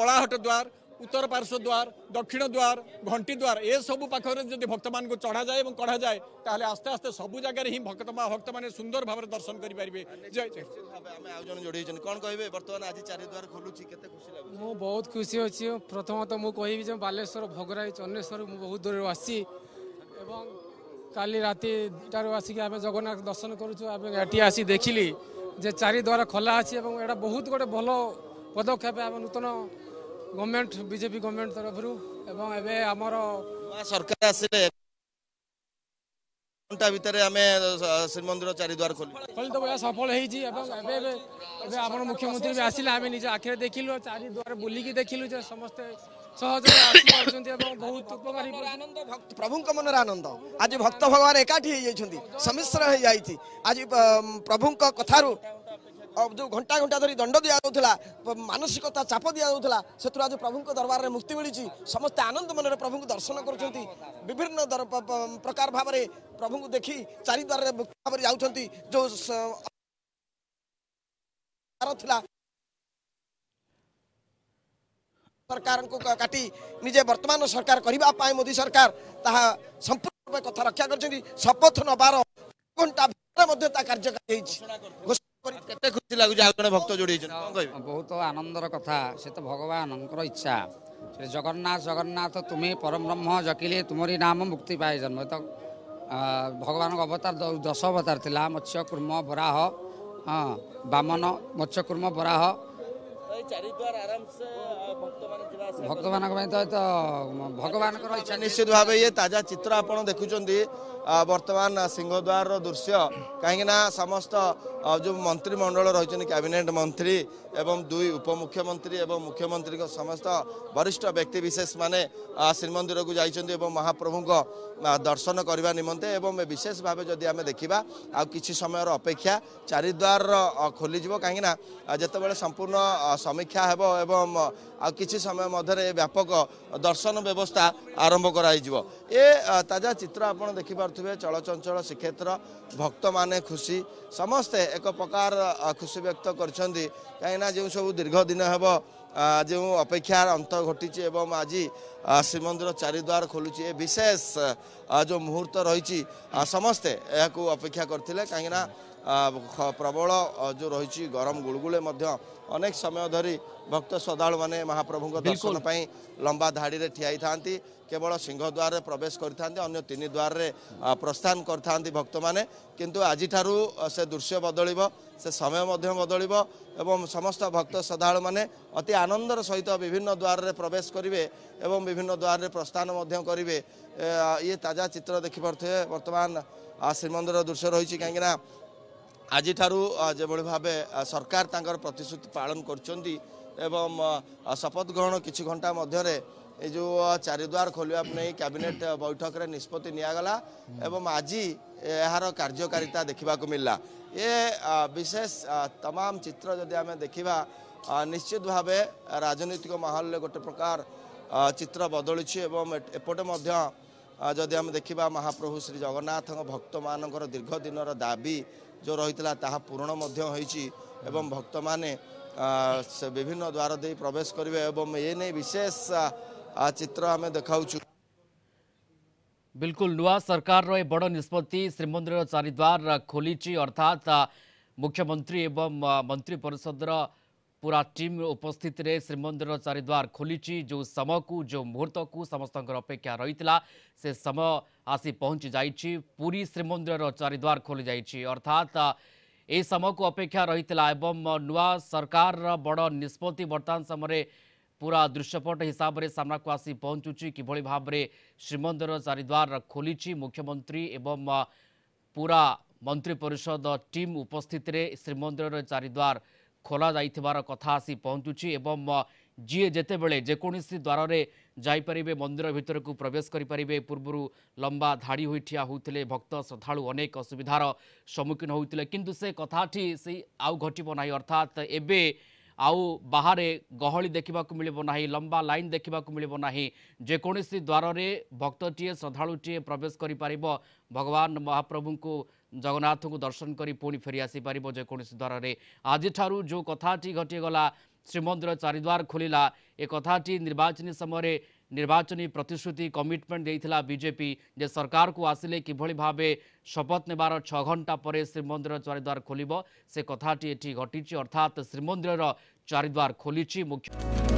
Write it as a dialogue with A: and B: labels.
A: कलाहट द्वार उत्तर पार्श्व द्वार दक्षिण द्वार घंटी द्वार ए सबू पाखे जब भक्त मान को चढ़ा जाए और कढ़ा जाए ताहले आस्ते आस्ते सबू जगह ही भक्त मैंने सुंदर भाव दर्शन करेंगे।
B: कौन कहे बर्तमान आज चारि द्वार खोलुची केते खुशी लागु?
C: मु बहुत खुशी अच्छी प्रथमतः मुझे कहबी बालेश्वर भोगराई चन्नेश्वर मु बहुत दूर आसी काली राति 2टार आसिक आम जगन्नाथ दर्शन करुँ आसी देखिली जे चारि द्वार खोला अच्छी एटा बहुत गोटे भल पदक्षेप आम नूतन गवर्नमेंट बीजेपी गवर्नमेंट तरफ आमर
B: सरकार आसिले घंटा भितर आमे श्रीमंदिर चारि द्वार खोली
C: तो बड़ा सफल होपर मुख्यमंत्री भी आसिले आम निज आखिरे देखिलु चारि द्वार बुलिकी देखिलु समस्ते सहज बहुत उपकारी
D: प्रभु मनर आनंद आज भक्त भगवान एकाठी सम्मिश्र हो जाती आज प्रभु कथारू जो घंटा घंटा धरी दंड दि जाऊला मानसिकता चाप दि जाऊला से आज प्रभु दरबार में मुक्ति मिली समस्ते आनंद मन प्रभु को दर्शन कर विभिन्न प्रकार भाव में प्रभु को देखी चारि द्वार मुक्ति भाव जाऊँच जो सरकार को काटी निजे वर्तमान सरकार करने मोदी सरकार ताहा संपूर्ण कथा रक्षा कर शपथ नबार घंटा कार्यकारी
B: केते खुशी लागु जने भक्त जोड़ी
E: बहुत आनंदर कथा से तो भगवान इच्छा श्री जगन्नाथ जगन्नाथ तुम्हें परम ब्रह्म जकिले तुम्हारी नाम मुक्ति पाए जन्म तो भगवान अवतार 10 अवतार थिला मत्स्य कूर्म वराह हाँ वामन मत्स्य कूर्म वराह भक्त मान तो भगवान इच्छा
B: निश्चित भाव ये ताजा चित्र आपड़ देखुं वर्तमान सिंहद्वार दृश्य कहीं समस्त जो मंत्रिमंडल रही कैबिनेट मंत्री एवं 2 उपमुख्यमंत्री एवं मुख्यमंत्री समस्त वरिष्ठ व्यक्ति विशेष माने श्रीमंदिर को जाइछन्ति एवं महाप्रभु को दर्शन करने निमंते एवं विशेष भाव जदि आम देखा आ किछि समय अपेक्षा चारि द्वार खोलीजिवो कहीं जितेबाला संपूर्ण समीक्षा हेब एवं आ किछि समय मध्य व्यापक दर्शन व्यवस्था आरंभ कराइजिवो। ए ताजा चित्र आप देखिपे चलचंचल श्रीक्षेत्र भक्त माने खुशी समस्ते एक प्रकार खुशी व्यक्त करछन्ति कहीं जो सब दीर्घ दिन हेब जो अपेक्षार अंत घटी एवं आज श्रीमंदिर चारि द्वार खोलुची विशेष जो मुहूर्त रही समस्ते यह अपेक्षा करते कहीं प्रबल जो रही गरम गुड़गुले अनेक समय धरी भक्त श्रद्धालु माने महाप्रभु दर्शन पाई लंबा धाड़ी रे ठियाई थांती केवल सिंहद्वार प्रवेश करथांती अन्य 3 द्वार रे प्रस्थान करथांती भक्त माने किंतु आज ठारू से दृश्य बदलिबो से समय मध्य बदलिबो एवं समस्त भक्त श्रद्धालु माने अति आनंदर सहित विभिन्न द्वार रे प्रवेश करिवे एवं विभिन्न द्वार रे प्रस्थान मध्य करिवे। ये ताजा चित्र देखि परथे वर्तमान श्रीमंदिर दृश्य रही कहीं आज ठारू जो भाव सरकार तांकर प्रतिश्रुति पालन करछन्ती एवं शपथ ग्रहण किछि घंटा मध्य जो चारि द्वार खोलिया नहीं कैबिनेट बैठक रे निष्पत्ति नियागला एवं आज यार कार्यकारिता देखा मिलला। ये विशेष तमाम चित्र जदि आम देखा निश्चित भाव राजनीतिक माहौल गोटे प्रकार चित्र बदलुची एपटे जदि आम देखा महाप्रभु श्री जगन्नाथ भक्त मानकर दीर्घ दिनर दाबी जो रही पूरण एवं भक्त माने विभिन्न द्वार दे प्रवेश करेंगे एवं ये नहीं विशेष चित्र आम देखाऊँ।
F: बिल्कुल नुआ सरकार रो बड़ निष्पत्ति श्रीमंदिर चारि द्वार खोली अर्थात मुख्यमंत्री एवं मंत्री परिषद पूरा टीम उपस्थित रे श्रीमंदिर चारि द्वार खोली जो समय को जो मुहूर्त को समस्त अपेक्षा रही से समय आसी पहुंची जाइछि पूरी श्रीमंदिर चारि द्वार खोली जाइछि अर्थात ए समय को अपेक्षा रही एवं नुआ सरकार बड़ निष्पत्ति वर्तमान समय पूरा दृश्यपट हिसाब से सामना को आसी पहुंचुची किभली भाव में श्रीमंदिर चारि द्वार खोली मुख्यमंत्री एवं पूरा मंत्री परिषद टीम उपस्थित रे श्रीमंदिर चारि द्वार खोला जाइथिबार कथा आसी पहुंचुची एवं जी जेते बेले जेकोसी द्वार रे जाइपारे मंदिर भितर को प्रवेश करें पूर्व लंबा धाड़ी हुई ठिया होते भक्त श्रद्धालु अनेक असुविधार सम्मुखीन होते किंतु से कथाटी से आउ घटब ना अर्थात एबे आउ बाहर गहली देखा मिलब ना लंबा लाइन देखा मिलब ना जेकोसी द्वार रे भक्तटीए श्रद्धालुटीए प्रवेश कर भगवान महाप्रभु को जगन्नाथ को दर्शन करी पुणी फेरी आसी पारिबो जेकोसी द्वार रे आज ठारू जो कथाटी घटीगला श्रीमंदिर चारिद्वार खोलिला ए कथाटी निर्वाचनी समय निर्वाचनी प्रतिश्रुति कमिटमेंट देइथिला बीजेपी जे सरकार को आसिले किभଳି भाबे शपथ नेबार 6 घंटा पर श्रीमंदिर चारिद्वार खोलिबो से कथाटी एठी घटिछि अर्थात श्रीमंदिर चारिद्वार खोलिछि मुख्य